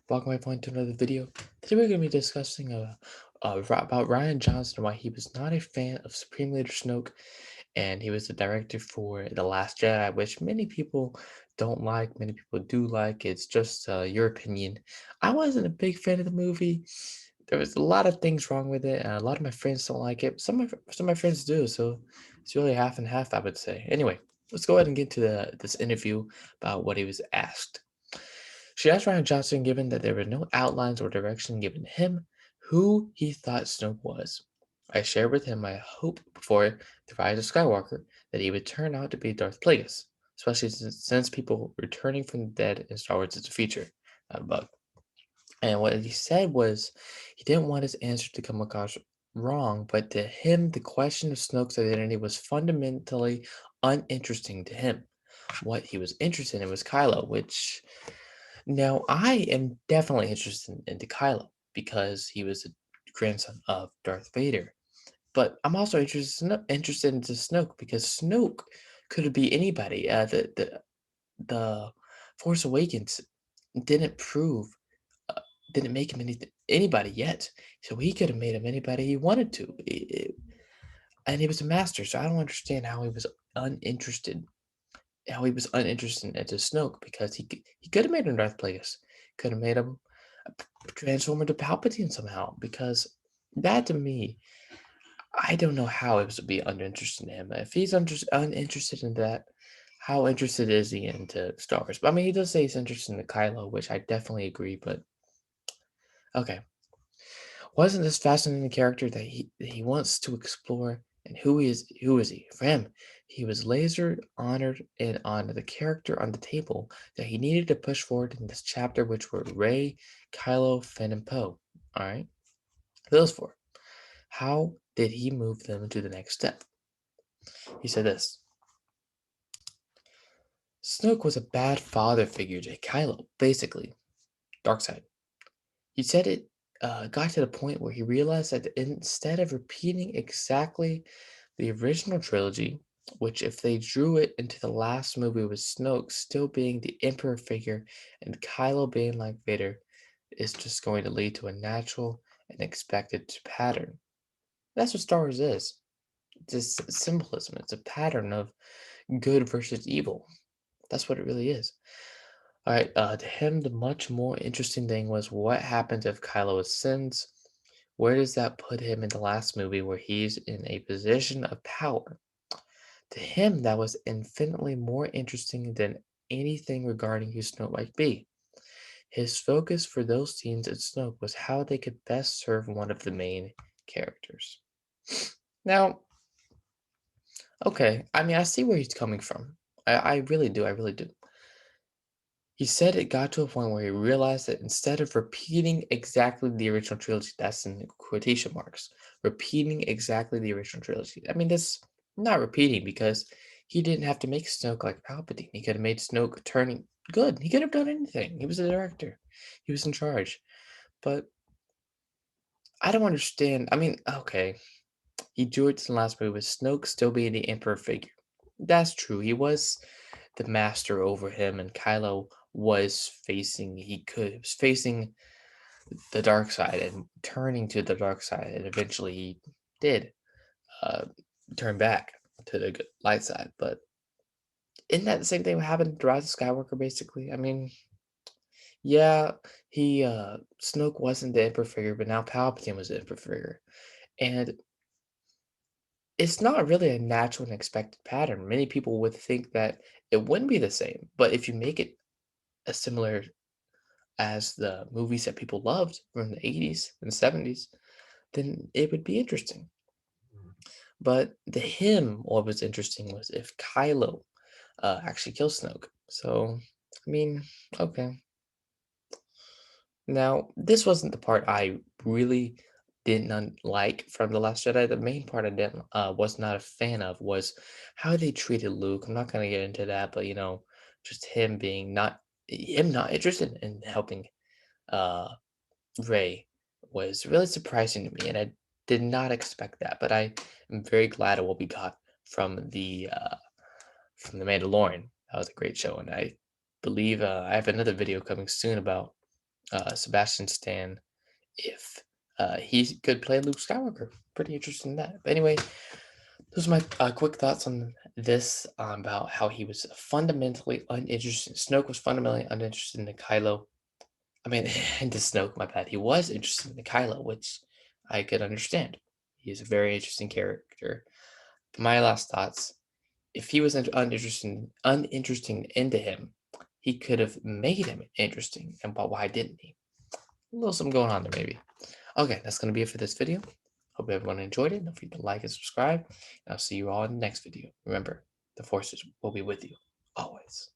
Welcome everyone to another video. Today we're going to be discussing about Ryan Johnson, why he was not a fan of Supreme Leader Snoke, and he was the director for The Last Jedi, which many people don't like, many people do like. It's just your opinion. I wasn't a big fan of the movie. There was a lot of things wrong with it, and a lot of my friends don't like it. Some of my friends do, so it's really half and half, I would say. Anyway, let's go ahead and get to this interview about what he was asked. She asked Ryan Johnson, given that there were no outlines or direction given to him, who he thought Snoke was. I shared with him my hope before the rise of Skywalker that he would turn out to be Darth Plagueis, especially since people returning from the dead in Star Wars is a feature, not a bug. And what he said was he didn't want his answer to come across wrong, but to him, the question of Snoke's identity was fundamentally uninteresting to him. What he was interested in was Kylo, which now, I am definitely interested into Kylo because he was a grandson of Darth Vader. But I'm also interested into Snoke because Snoke could be anybody. The Force Awakens didn't prove uh, didn't make him anybody yet, so he could have made him anybody he wanted to. And he was a master, so I don't understand uninterested how he was uninterested into Snoke because he could have made him Darth Plagueis, could have made him transform into Palpatine somehow. Because that to me, I don't know how it was to be uninterested in him. If he's uninterested in that, how interested is he into Star Wars? But I mean, he does say he's interested in the Kylo, which I definitely agree. But okay, wasn't this fascinating character that he wants to explore? And who he is? Who is he? For him, he was laser honored and on the character on the table that he needed to push forward in this chapter, which were Rey, Kylo, Finn, and Poe. All right, those four. How did he move them to the next step? He said this: Snoke was a bad father figure to Kylo, basically. Dark side. He said it got to the point where he realized that instead of repeating exactly the original trilogy, which if they drew it into the last movie with Snoke still being the Emperor figure and Kylo being like Vader, is just going to lead to a natural and expected pattern. That's what Star Wars is. It's just symbolism. It's a pattern of good versus evil. That's what it really is. All right. To him, the much more interesting thing was what happens if Kylo ascends. Where does that put him in the last movie where he's in a position of power? To him, that was infinitely more interesting than anything regarding who Snoke might be. His focus for those scenes at Snoke was how they could best serve one of the main characters. Now, okay, I mean, I see where he's coming from. I really do. I really do. He said it got to a point where he realized that instead of repeating exactly the original trilogy, that's in quotation marks, repeating exactly the original trilogy. I mean, that's not repeating because he didn't have to make Snoke like Palpatine. He could have made Snoke turning good. He could have done anything. He was the director. He was in charge. But I don't understand. I mean, okay, he drew it to the last movie with Snoke still being the Emperor figure. That's true. He was the master over him, and Kylo was facing the dark side and turning to the dark side, and eventually he did uh, turn back to the light side. But isn't that the same thing that happened to Rise of Skywalker? Basically, I mean, yeah, he Snoke wasn't the Emperor figure, but now Palpatine was the Emperor figure, and it's not really a natural and expected pattern. Many people would think that it wouldn't be the same, but if you make it a similar as the movies that people loved from the 80s and 70s, then it would be interesting. But to him, what was interesting was if Kylo actually kills Snoke. So, I mean, okay. Now, this wasn't the part I really didn't like from The Last Jedi. The main part I didn't was not a fan of was how they treated Luke. I'm not gonna get into that, but just him not interested in helping uh Ray was really surprising to me, and I did not expect that. But I am very glad at what we got from the Mandalorian. That was a great show, and I believe I have another video coming soon about Sebastian Stan if he could play Luke Skywalker. Pretty interesting in that. But anyway, those are my quick thoughts on this about how he was fundamentally uninterested. Snoke was fundamentally uninterested in the Kylo. I mean, into Snoke, my bad. He was interested in the Kylo, which I could understand. He is a very interesting character. But my last thoughts: if he was uninteresting into him, he could have made him interesting. And but why didn't he? A little something going on there, maybe. Okay, that's going to be it for this video. Hope everyone enjoyed it. Don't forget to like and subscribe. And I'll see you all in the next video. Remember, the forces will be with you always.